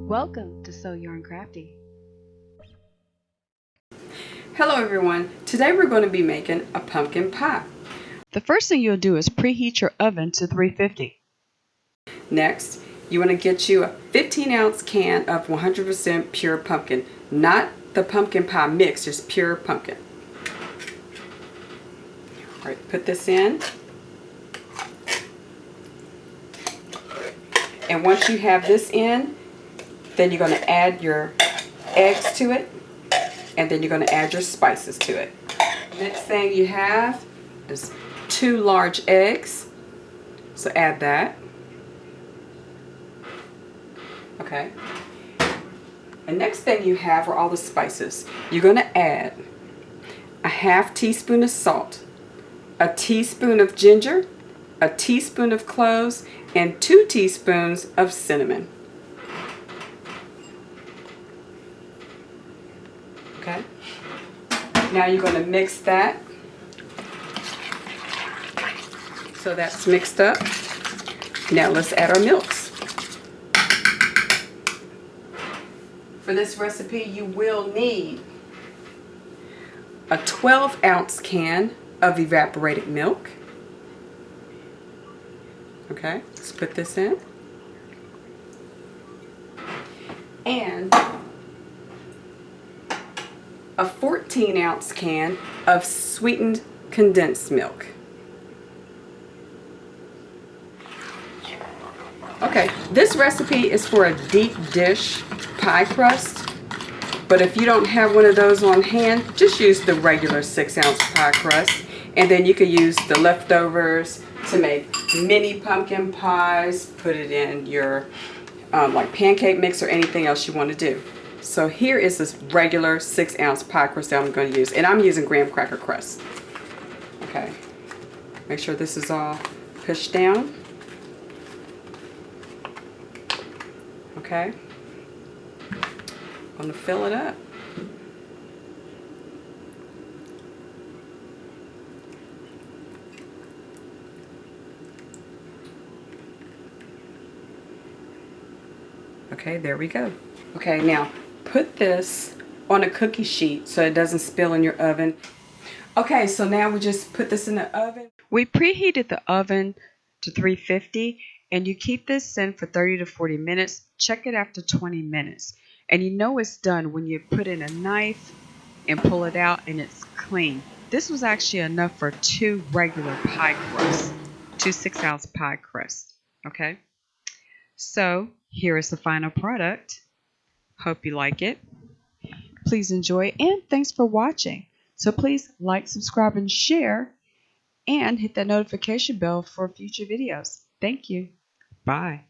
Welcome to So Yarn Crafty. Hello everyone, today we're going to be making a pumpkin pie. The first thing you'll do is preheat your oven to 350. Next, you want to get you a 15-ounce can of 100% pure pumpkin, not the pumpkin pie mix, just pure pumpkin. Alright, put this in. And once you have this in, then you're going to add your eggs to it, and then you're going to add your spices to it. Next thing you have is 2 large eggs, so add that. Okay. And next thing you have are all the spices. You're going to add a ½ teaspoon of salt, a teaspoon of ginger, a teaspoon of cloves, and 2 teaspoons of cinnamon. Okay. Now you're going to mix that. So that's mixed up. Now let's add our milks. For this recipe you will need a 12-ounce can of evaporated milk. Okay, let's put this in. And a 14-ounce can of sweetened condensed milk. Okay, this recipe is for a deep dish pie crust, but if you don't have one of those on hand, just use the regular 6-ounce pie crust, and then you can use the leftovers to make mini pumpkin pies, put it in your like pancake mix or anything else you want to do. So here is this regular 6-ounce pie crust that I'm going to use, and I'm using graham cracker crust. Okay, make sure this is all pushed down. Okay, I'm going to fill it up. Okay, there we go. Okay, now put this on a cookie sheet so it doesn't spill in your oven. Okay, so now we just put this in the oven. We preheated the oven to 350 and you keep this in for 30 to 40 minutes. Check it after 20 minutes. And you know it's done when you put in a knife and pull it out and it's clean. This was actually enough for 2 regular pie crusts, 2 6-ounce pie crusts. Okay, so here is the final product. Hope you like it. Please enjoy, and thanks for watching. So please like, subscribe, and share, and hit that notification bell for future videos. Thank you. Bye.